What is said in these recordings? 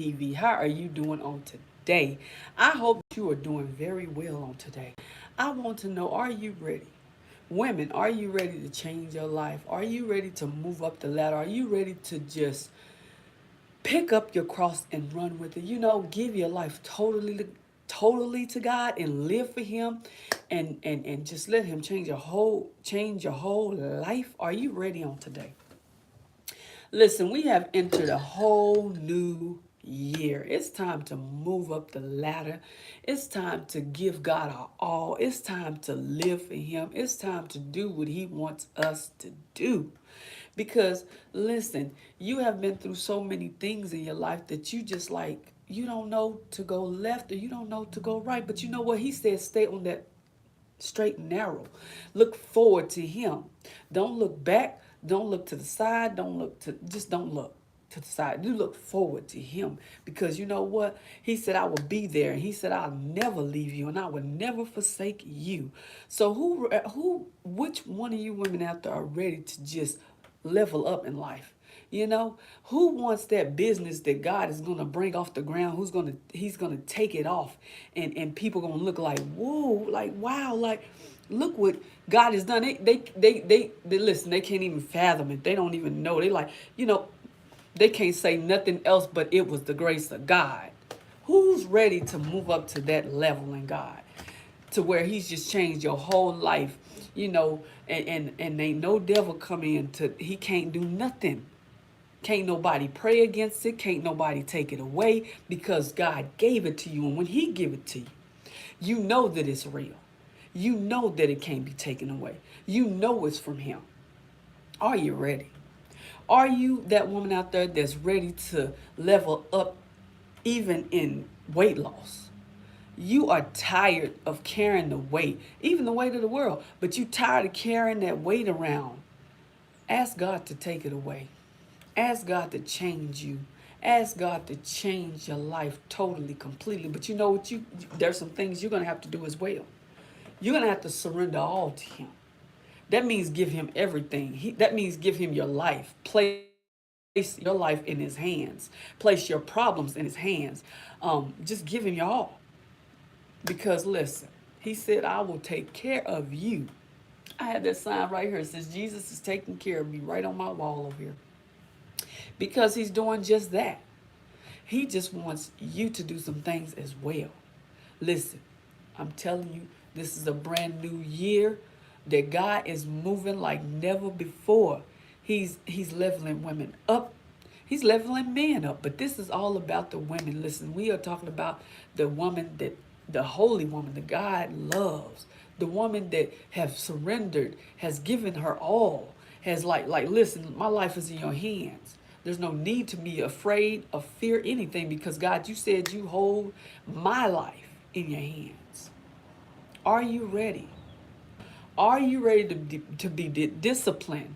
TV. How are you doing on today? I hope you are doing very well on today. I want to know, are you ready? Women, are you ready to change your life? Are you ready to move up the ladder? Are you ready to just pick up your cross and run with it? Give your life totally to God and live for him and just let him change your whole life. Are you ready on today? Listen, we have entered a whole new year. It's time to move up the ladder. It's time to give God our all. It's time to live for him. It's time to do what he wants us to do. Because listen, you have been through so many things in your life that you don't know to go left or you don't know to go right. But you know what? He said stay on that straight and narrow. Look forward to him. Don't look back. Don't look to the side. Just don't look to the side. You look forward to him because you know what? He said, I will be there. And he said, I'll never leave you and I will never forsake you. So which one of you women out there are ready to just level up in life? Who wants that business that God is gonna bring off the ground? He's gonna take it off, and people gonna look like whoa, like wow, like look what God has done. They listen. They can't even fathom it. They don't even know. They like they can't say nothing else but it was the grace of God. Who's ready to move up to that level in God, to where He's just changed your whole life? And ain't no devil come in to he can't do nothing. Can't nobody pray against it. Can't nobody take it away because God gave it to you. And when he give it to you, you know that it's real. You know that it can't be taken away. You know it's from him. Are you ready? Are you that woman out there that's ready to level up even in weight loss? You are tired of carrying the weight, even the weight of the world, but you tired of carrying that weight around. Ask God to take it away. Ask God to change you. Ask God to change your life totally, completely. But you know what? There's some things you're gonna have to do as well. You're gonna have to surrender all to Him. That means give Him everything. That means give Him your life. Place your life in His hands. Place your problems in His hands. Just give Him your all. Because listen, He said, "I will take care of you." I had that sign right here. It says, "Jesus is taking care of me," right on my wall over here. Because he's doing just that. He just wants you to do some things as well. Listen, I'm telling you, this is a brand new year that God is moving like never before. He's leveling women up. He's leveling men up. But this is all about the women. Listen, we are talking about the woman the holy woman that God loves. The woman that have surrendered, has given her all, has listen, my life is in your hands. There's no need to be afraid or fear anything because God, you said you hold my life in your hands. Are you ready? Are you ready to be disciplined?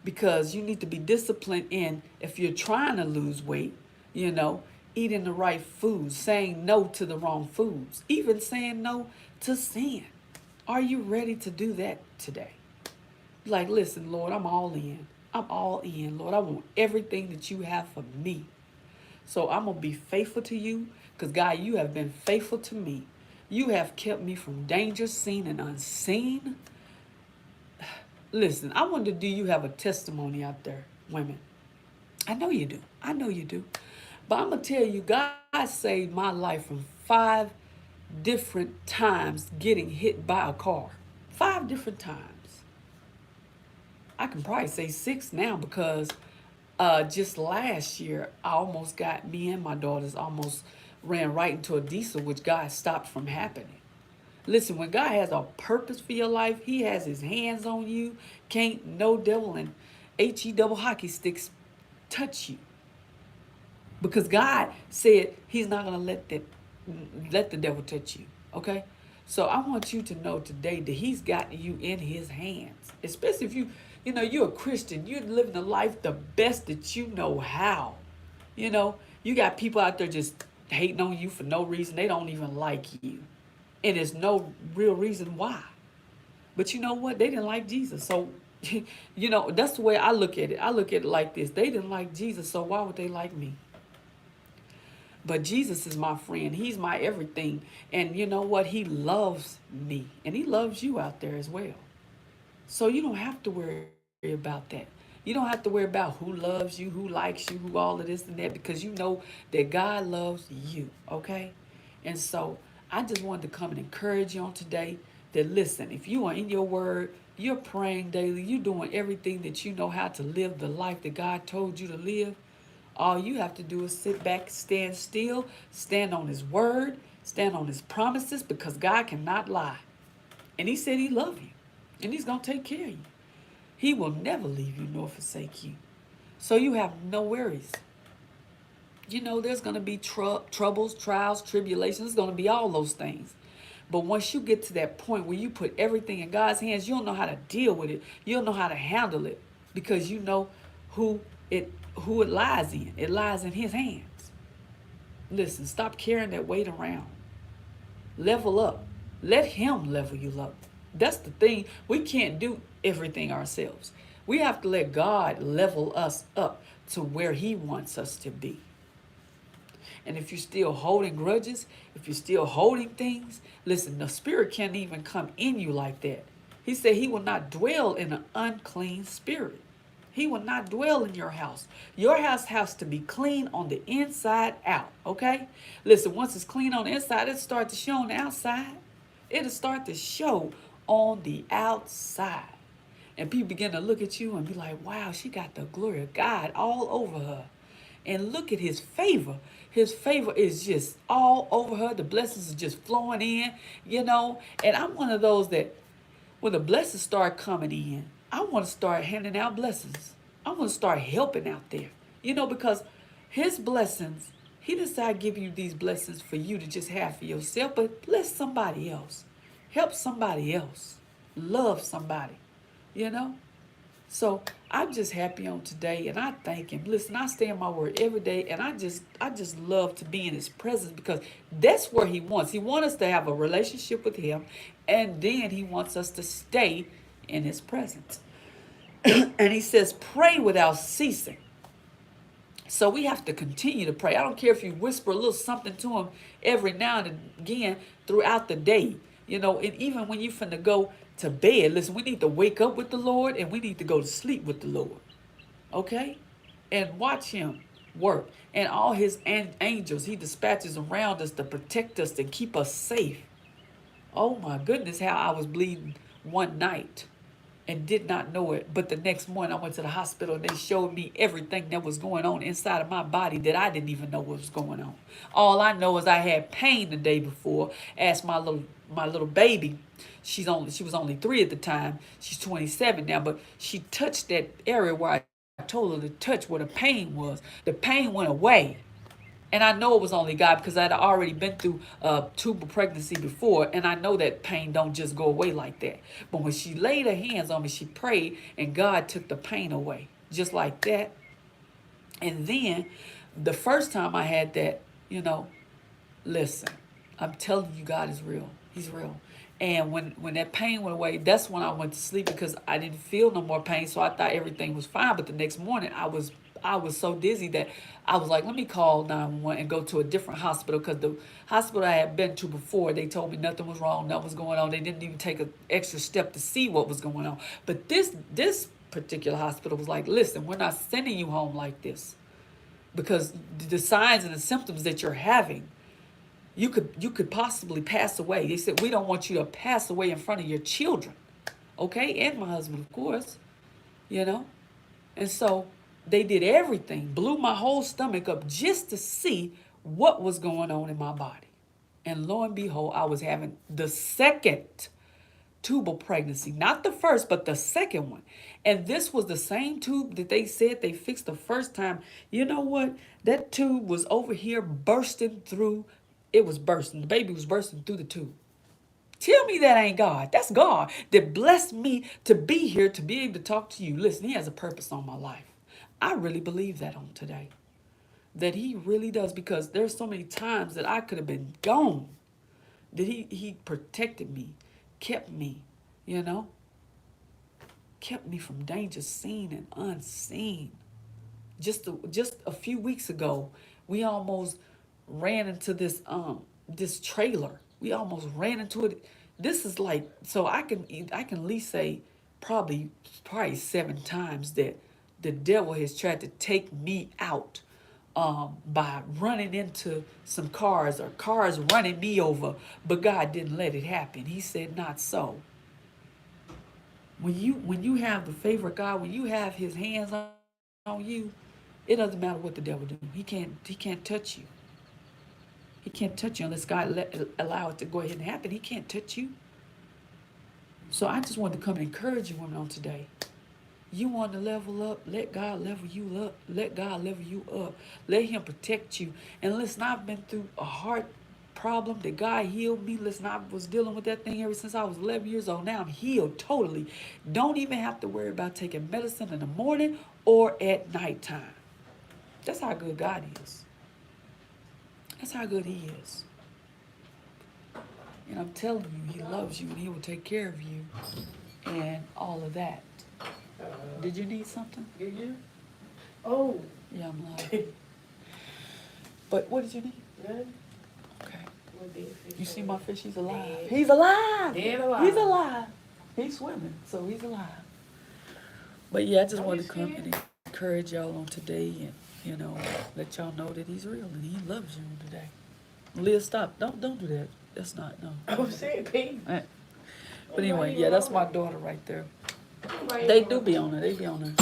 Because you need to be disciplined in if you're trying to lose weight, you know, eating the right foods, saying no to the wrong foods, even saying no to sin. Are you ready to do that today? Like, listen, Lord, I'm all in. I'm all in, Lord. I want everything that you have for me. So I'm going to be faithful to you because, God, you have been faithful to me. You have kept me from danger seen and unseen. Listen, I wonder, do you have a testimony out there, women? I know you do. I know you do. But I'm going to tell you, God saved my life from 5 different times getting hit by a car. 5 different times. I can probably say 6 now because just last year, me and my daughters almost ran right into a diesel, which God stopped from happening. Listen, when God has a purpose for your life, He has His hands on you. Can't no devil and HE double hockey sticks touch you. Because God said He's not going to let the devil touch you. Okay? So I want you to know today that He's got you in His hands. Especially if you're a Christian, you're living the life the best that you know how. You got people out there just hating on you for no reason. They don't even like you. And there's no real reason why. But you know what? They didn't like Jesus. So, that's the way I look at it. I look at it like this. They didn't like Jesus, so why would they like me? But Jesus is my friend. He's my everything. And you know what? He loves me. And he loves you out there as well. So you don't have to worry about that. You don't have to worry about who loves you, who likes you, who all of this and that, because you know that God loves you, okay? And so I just wanted to come and encourage you on today that listen, if you are in your word, you're praying daily, you're doing everything that you know how to live the life that God told you to live, all you have to do is sit back, stand still, stand on his word, stand on his promises, because God cannot lie. And he said he loves you. And he's going to take care of you. He will never leave you nor forsake you. So you have no worries. You know, there's going to be troubles, trials, tribulations. There's going to be all those things. But once you get to that point where you put everything in God's hands, you'll know how to deal with it. You'll know how to handle it because you know who it who it lies in. It lies in his hands. Listen, stop carrying that weight around. Level up. Let him level you up. That's the thing. We can't do everything ourselves. We have to let God level us up to where he wants us to be. And if you're still holding grudges, if you're still holding things, listen, the spirit can't even come in you like that. He said he will not dwell in an unclean spirit. He will not dwell in your house. Your house has to be clean on the inside out, okay? Listen, once it's clean on the inside, it'll start to show on the outside. It'll start to show on the outside. And people begin to look at you and be like, wow, she got the glory of God all over her. And look at his favor. His favor is just all over her. The blessings are just flowing in, you know. And I'm one of those that when the blessings start coming in, I want to start handing out blessings. I want to start helping out there, you know, because his blessings, he decided to give you these blessings for you to just have for yourself, but bless somebody else. Help somebody else. Love somebody, you know. So I'm just happy on today and I thank him. Listen, I stay in my word every day and I just love to be in his presence because that's where he wants. He wants us to have a relationship with him and then he wants us to stay in his presence. And he says, pray without ceasing. So we have to continue to pray. I don't care if you whisper a little something to him every now and again throughout the day. You know, and even when you finna go to bed, listen, we need to wake up with the Lord and we need to go to sleep with the Lord. Okay? And watch him work. And all his angels, he dispatches around us to protect us and keep us safe. Oh my goodness, how I was bleeding one night and did not know it. But the next morning I went to the hospital and they showed me everything that was going on inside of my body that I didn't even know what was going on. All I know is I had pain the day before. Asked my little baby. She was only 3 at the time. She's 27 now, but she touched that area where I told her to touch where the pain was. The pain went away. And I know it was only God because I'd already been through tubal pregnancy before, and I know that pain don't just go away like that. But when she laid her hands on me, she prayed, and God took the pain away, just like that. And then the first time I had that, you know, listen, I'm telling you, God is real. He's real. And when that pain went away, that's when I went to sleep because I didn't feel no more pain. So I thought everything was fine. But the next morning, I was so dizzy that I was like, let me call 911 and go to a different hospital because the hospital I had been to before, they told me nothing was wrong, nothing was going on. They didn't even take an extra step to see what was going on. But this particular hospital was like, listen, we're not sending you home like this because the signs and the symptoms that you're having, you could possibly pass away. They said, we don't want you to pass away in front of your children. Okay? And my husband, of course, you know. And so they did everything, blew my whole stomach up just to see what was going on in my body. And lo and behold, I was having the second tubal pregnancy, not the first, but the second one. And this was the same tube that they said they fixed the first time. You know what? That tube was over here bursting through. It was bursting. The baby was bursting through the tube. Tell me that ain't God. That's God that blessed me to be here, to be able to talk to you. Listen, he has a purpose on my life. I really believe that on today. That he really does, because there's so many times that I could have been gone. That he protected me, kept me, you know. Kept me from danger seen and unseen. Just a few weeks ago, we almost ran into this trailer. We almost ran into it. This is like, so I can at least say probably 7 times that the devil has tried to take me out, by running into some cars or cars running me over, but God didn't let it happen. He said, "Not so." When you have the favor of God, when you have His hands on you, it doesn't matter what the devil do. He can't touch you. He can't touch you unless God allow it to go ahead and happen. He can't touch you. So I just wanted to come and encourage you women on today. You want to level up, let God level you up. Let God level you up. Let Him protect you. And listen, I've been through a heart problem that God healed me. Listen, I was dealing with that thing ever since I was 11 years old. Now I'm healed totally. Don't even have to worry about taking medicine in the morning or at nighttime. That's how good God is. That's how good He is. And I'm telling you, He loves you and He will take care of you and all of that. Did you need something? Did you? Oh. Yeah, I'm lying. But what did you need? None. Okay. What big fish You see over my there? fish? He's alive. Dead. He's alive. Dead alive. He's alive. He's swimming, so he's alive. But yeah, I just Are wanted you to come scared? and encourage y'all on today and, let y'all know that He's real and He loves you on today. Leah, stop. Don't do that. That's not, no. I'm saying, Pete. Eh. But anyway, yeah, that's my daughter right there. They do be on her. They be on her.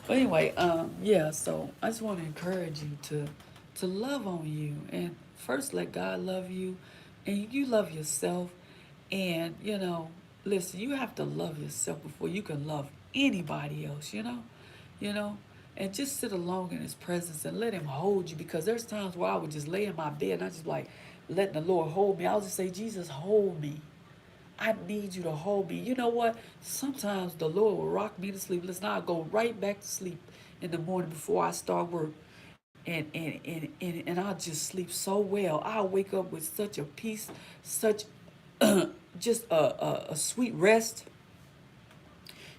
But anyway, yeah. So I just want to encourage you to love on you, and first let God love you, and you love yourself, and listen. You have to love yourself before you can love anybody else. You know, and just sit alone in His presence and let Him hold you. Because there's times where I would just lay in my bed and I just like letting the Lord hold me. I'll just say, Jesus, hold me. I need you to hold me. You know what? Sometimes the Lord will rock me to sleep. Listen, I'll go right back to sleep in the morning before I start work. And I'll just sleep so well. I'll wake up with such a peace, such just a sweet rest.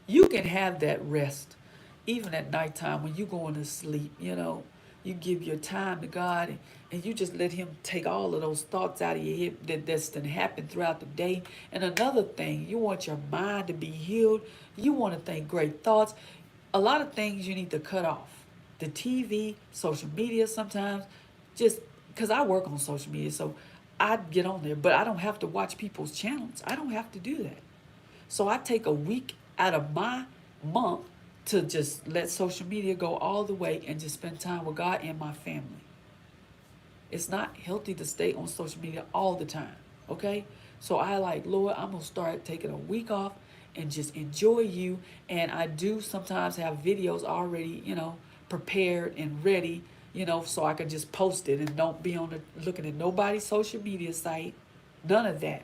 You can have that rest even at nighttime when you're going to sleep. You give your time to God, and you just let Him take all of those thoughts out of your head that's going to happen throughout the day. And another thing, you want your mind to be healed. You want to think great thoughts. A lot of things you need to cut off. The TV, social media sometimes, just because I work on social media, so I get on there, but I don't have to watch people's channels. I don't have to do that. So I take a week out of my month to just let social media go all the way and just spend time with God and my family. It's not healthy to stay on social media all the time, okay? So I like, Lord, I'm going to start taking a week off and just enjoy you. And I do sometimes have videos already, prepared and ready, so I can just post it and don't be looking at nobody's social media site. None of that.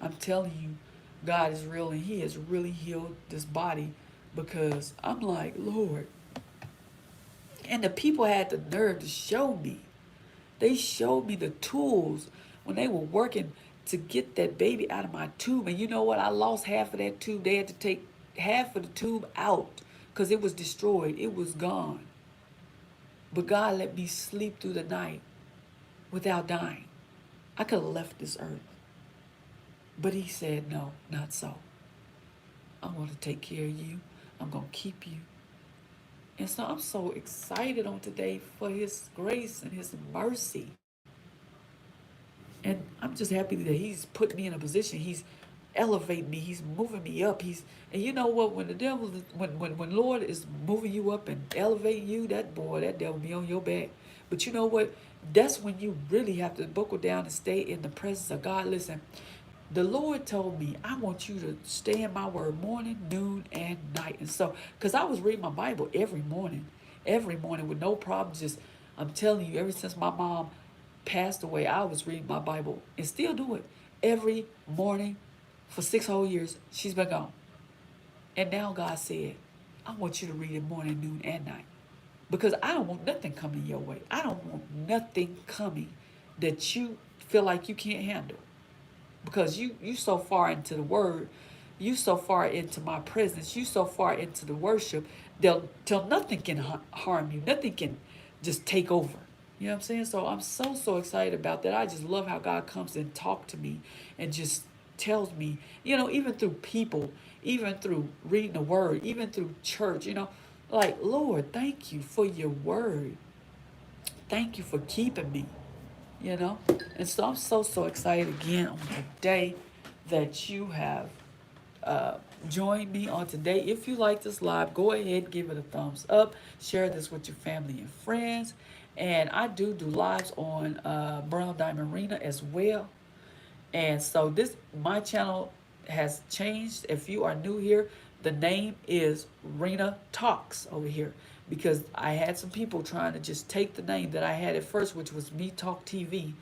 I'm telling you, God is real and He has really healed this body, because I'm like, Lord. And the people had the nerve to show me. They showed me the tools when they were working to get that baby out of my tube. And you know what? I lost half of that tube. They had to take half of the tube out because it was destroyed. It was gone. But God let me sleep through the night without dying. I could have left this earth. But He said, no, not so. I'm going to take care of you. I'm going to keep you. And so I'm so excited on today for His grace and His mercy. And I'm just happy that He's put me in a position. He's elevating me. He's moving me up. And you know what? When the devil, when Lord is moving you up and elevating you, that devil be on your back. But you know what? That's when you really have to buckle down and stay in the presence of God. Listen, the Lord told me, I want you to stay in my word morning, noon, and night. And so, because I was reading my Bible every morning with no problems. Just, I'm telling you, ever since my mom passed away, I was reading my Bible and still do it every morning for 6 whole years. She's been gone. And now God said, I want you to read it morning, noon, and night. Because I don't want nothing coming your way. I don't want nothing coming that you feel like you can't handle. Because you so far into the word, you so far into my presence, you so far into the worship, till nothing can harm you. Nothing can just take over. You know what I'm saying? So I'm so, so excited about that. I just love how God comes and talk to me and just tells me, even through people, even through reading the word, even through church, like, Lord, thank you for your word. Thank you for keeping me, you know? And so I'm so, so excited again on the day that you have uh, joined me on today. If you like this live, go ahead, give it a thumbs up, share this with your family and friends. And I do lives on Brown Diamond Rina as well. And so this my channel has changed. If you are new here, the name is Rena Talks over here because I had some people trying to just take the name that I had at first, which was Me Talk TV,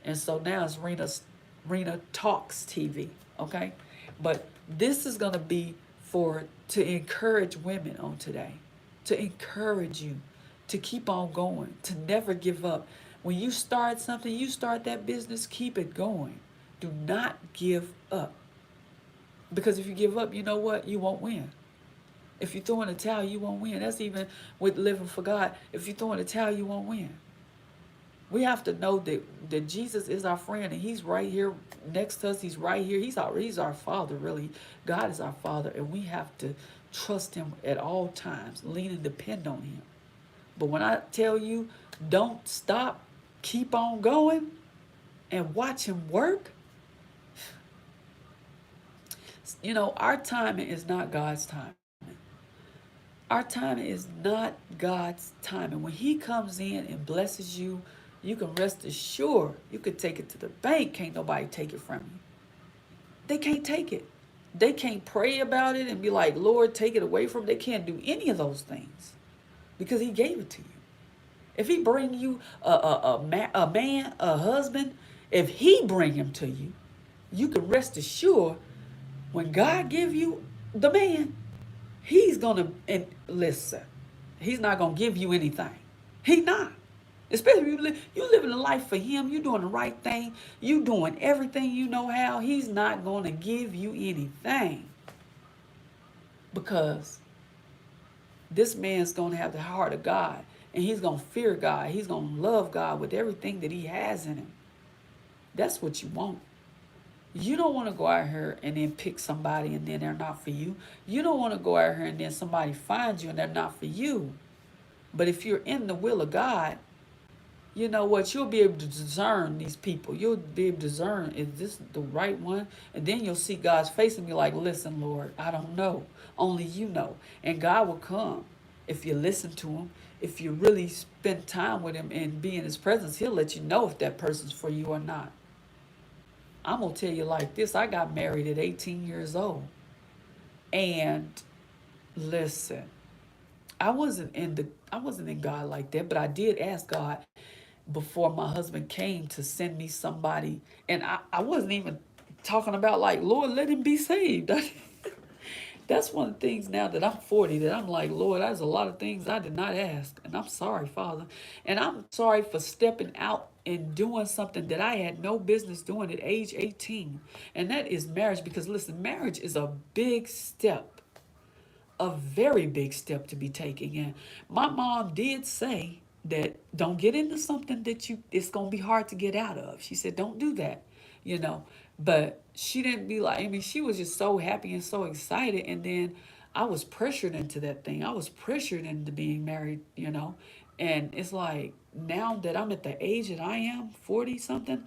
and so now it's Rena Talks TV. Okay, but this is gonna be for to encourage women on today, to encourage you to keep on going, to never give up. When you start something, you start that business, keep it going. Do not give up. Because if you give up, you know what? You won't win. If you throw in a towel, you won't win. That's even with living for God. If you throw in a towel, you won't win. We have to know that Jesus is our friend and he's right here next to us. He's right here. He's our father, really. God is our father, and we have to trust him at all times, lean and depend on him. But when I tell you, don't stop, keep on going, and watch him work, our timing is not God's timing. Our timing is not God's timing. When he comes in and blesses you, you can rest assured you could take it to the bank. Can't nobody take it from you. They can't take it. They can't pray about it and be like, Lord, take it away from them. They can't do any of those things because he gave it to you. If he bring you a man, a husband, if he bring him to you, you can rest assured when God give you the man, he's gonna and listen. He's not gonna give you anything. He not. Especially you living a life for him. You doing the right thing. You doing everything you know how. He's not gonna give you anything because this man's gonna have the heart of God and he's gonna fear God. He's gonna love God with everything that he has in him. That's what you want. You don't want to go out here and then pick somebody and then they're not for you. You don't want to go out here and then somebody finds you and they're not for you. But if you're in the will of God, you know what? You'll be able to discern these people. You'll be able to discern, is this the right one? And then you'll see God's face and be like, listen, Lord, I don't know. Only you know. And God will come if you listen to him. If you really spend time with him and be in his presence, he'll let you know if that person's for you or not. I'm going to tell you like this. I got married at 18 years old. And listen, I wasn't in God like that, but I did ask God before my husband came to send me somebody. And I wasn't even talking about like, Lord, let him be saved. That's one of the things now that I'm 40 that I'm like, Lord, there's a lot of things I did not ask. And I'm sorry, Father. And I'm sorry for stepping out and doing something that I had no business doing at age 18. And that is marriage. Because listen, marriage is a big step, a very big step to be taking. And my mom did say that don't get into something that it's gonna be hard to get out of. She said, don't do that, you know. But she didn't be like, I mean, she was just so happy and so excited. And then I was pressured into that thing. I was pressured into being married, you know. And it's like now that I'm at the age that I am, 40 something,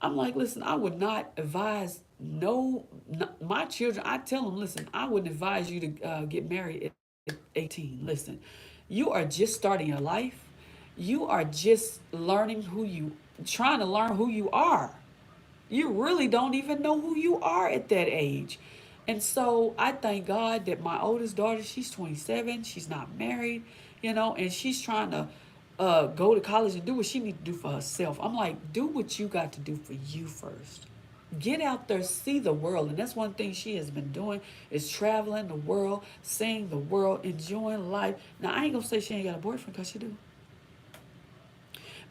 I'm like, listen, I would not advise my children. I tell them, listen, I wouldn't advise you to get married at 18. Listen, you are just starting your life. You are just trying to learn who you are. You really don't even know who you are at that age. And so I thank God that my oldest daughter, she's 27, she's not married, and she's trying to go to college and do what she needs to do for herself. I'm like, do what you got to do for you first. Get out there, see the world. And that's one thing she has been doing is traveling the world, seeing the world, enjoying life. Now, I ain't going to say she ain't got a boyfriend because she do.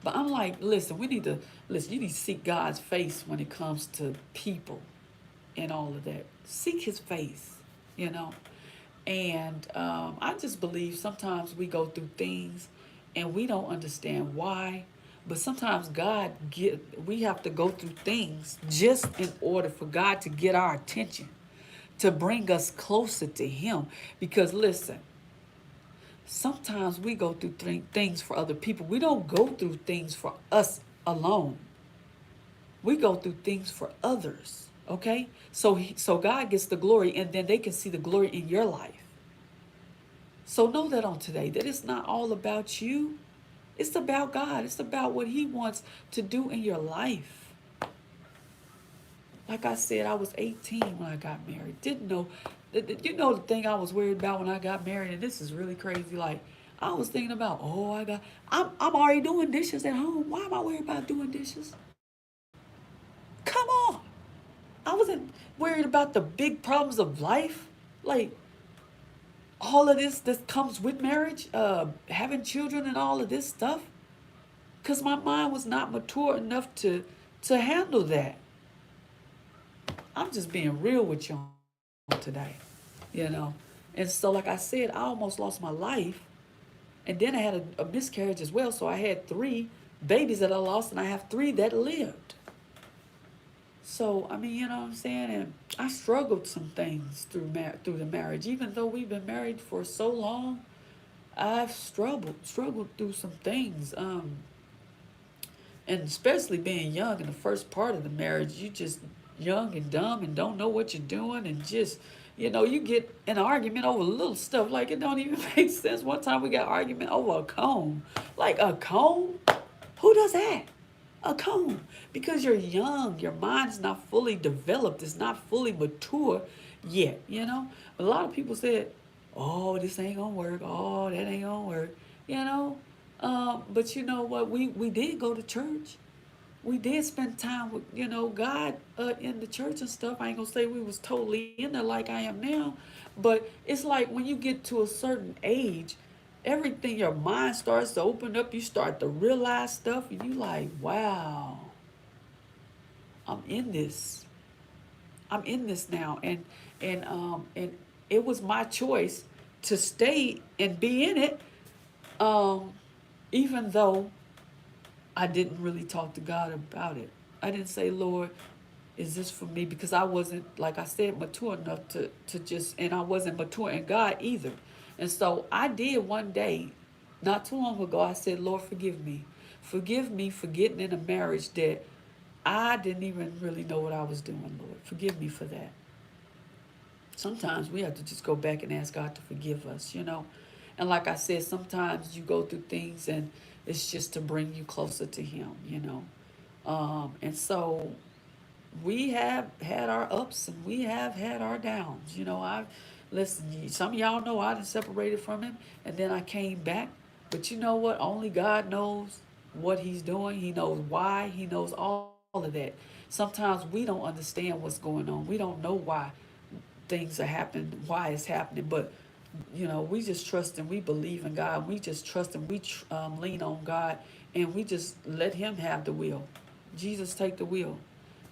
But I'm like, listen, you need to seek God's face when it comes to people and all of that. Seek his face, you know. And I just believe sometimes we go through things and we don't understand why. But sometimes we have to go through things just in order for God to get our attention, to bring us closer to Him. Because listen, sometimes we go through things for other people. We don't go through things for us alone. We go through things for others. Okay? So God gets the glory, and then they can see the glory in your life. So know that on today, that it's not all about you. It's about God. It's about what He wants to do in your life. Like I said, I was 18 when I got married. Didn't know, you know, the thing I was worried about when I got married, and this is really crazy. Like I was thinking about, oh, I'm already doing dishes at home. Why am I worried about doing dishes? Come on. I wasn't worried about the big problems of life, like all of this that comes with marriage, having children and all of this stuff, because my mind was not mature enough to handle that. I'm just being real with you on today, you know. And so, like I said, I almost lost my life, and then I had a miscarriage as well. So I had three babies that I lost, and I have three that lived. So I mean, you know what I'm saying? And I struggled some things through the marriage, even though we've been married for so long. I've struggled through some things. And especially being young in the first part of the marriage, you just young and dumb and don't know what you're doing, and just, you know, you get an argument over little stuff like it don't even make sense. One time we got an argument over a comb. Like a comb? Who does that? A comb. Because you're young, your mind's not fully developed, it's not fully mature yet, you know? A lot of people said, oh, this ain't gonna work, oh, that ain't gonna work, you know? But you know what? We did go to church. We did spend time with, you know, God in the church and stuff. I ain't gonna say we was totally in there like I am now, but it's like when you get to a certain age, everything, your mind starts to open up. You start to realize stuff, and you like, wow, I'm in this. I'm in this now, and it was my choice to stay and be in it, um, even though I didn't really talk to God about it. I didn't say, Lord, is this for me? Because I wasn't, like I said, mature enough to just, and I wasn't mature in God either. And so I did one day, not too long ago, I said, Lord, forgive me. Forgive me for getting in a marriage that I didn't even really know what I was doing, Lord. Forgive me for that. Sometimes we have to just go back and ask God to forgive us, you know. And like I said, sometimes you go through things and it's just to bring you closer to Him, you know. And so we have had our ups and we have had our downs. You know, I listen. Some of y'all know I done separated from Him, and then I came back. But you know what? Only God knows what He's doing. He knows why. He knows all of that. Sometimes we don't understand what's going on. We don't know why things are happening, why it's happening, but you know, we just trust and we believe in God. We just trust and we lean on God, and we just let Him have the wheel. Jesus, take the wheel,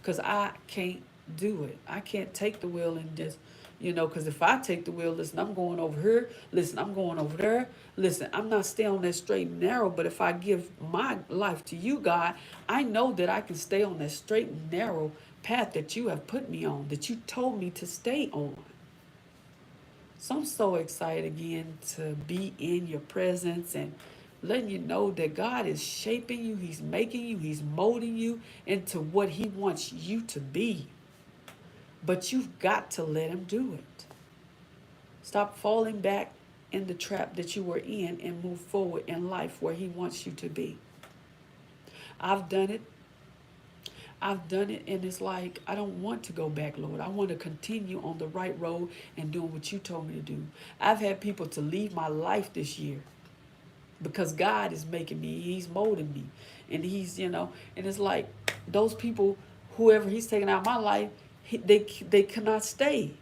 because I can't do it. I can't take the wheel and just, you know, because if I take the wheel, listen, I'm going over here. Listen, I'm going over there. Listen, I'm not staying on that straight and narrow, but if I give my life to you, God, I know that I can stay on that straight and narrow path that you have put me on, that you told me to stay on. So I'm so excited again to be in your presence and letting you know that God is shaping you, He's making you, He's molding you into what He wants you to be. But you've got to let Him do it. Stop falling back in the trap that you were in and move forward in life where He wants you to be. I've done it. I've done it, and it's like, I don't want to go back, Lord. I want to continue on the right road and doing what you told me to do. I've had people to leave my life this year because God is making me, He's molding me, and He's, you know, and it's like those people, whoever He's taking out of my life, they cannot stay.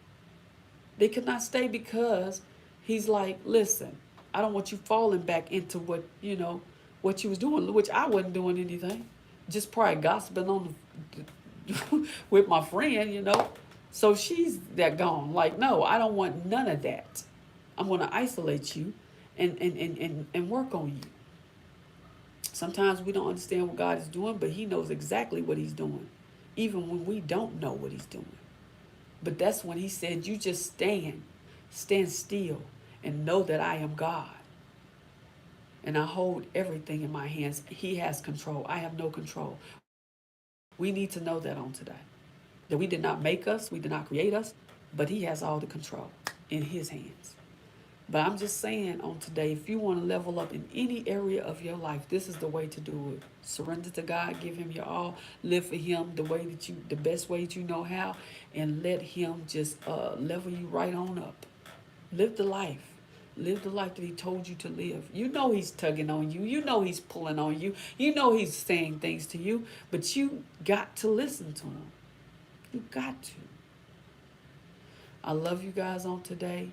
They cannot stay because He's like, listen, I don't want you falling back into what, you know, what you was doing, which I wasn't doing anything, just probably gossiping on with my friend, you know. So she's that gone. Like, no, I don't want none of that. I'm going to isolate you and work on you. Sometimes we don't understand what God is doing, but He knows exactly what He's doing, even when we don't know what He's doing. But that's when He said, you just stand still, and know that I am God. And I hold everything in my hands. He has control. I have no control. We need to know that on today. That we did not make us, we did not create us, but He has all the control in His hands. But I'm just saying on today, if you want to level up in any area of your life, this is the way to do it. Surrender to God, give Him your all, live for Him the best way that you know how, and let Him just level you right on up. Live the life. Live the life that He told you to live. You know He's tugging on you. You know He's pulling on you. You know He's saying things to you, but you got to listen to Him. You got to. I love you guys on today.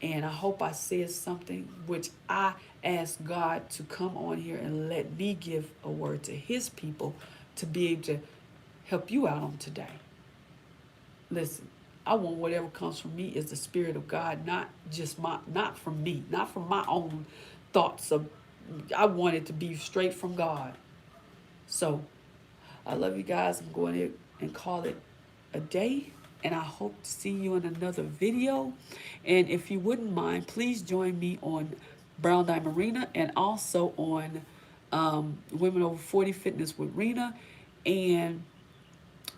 And I hope I said something which I ask God to come on here and let me give a word to His people to be able to help you out on today. Listen, I want whatever comes from me is the Spirit of God, not from me, not from my own thoughts of. I want it to be straight from God. So I love you guys. I'm going to and call it a day. And I hope to see you in another video. And if you wouldn't mind, please join me on Brown Diamond Rina and also on Women Over 40 Fitness with Rina. And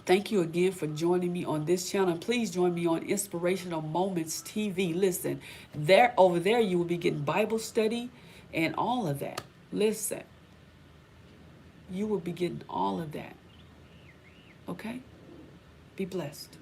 thank you again for joining me on this channel. And please join me on Inspirational Moments TV. Listen, over there you will be getting Bible study and all of that. Listen, you will be getting all of that. Okay? Be blessed.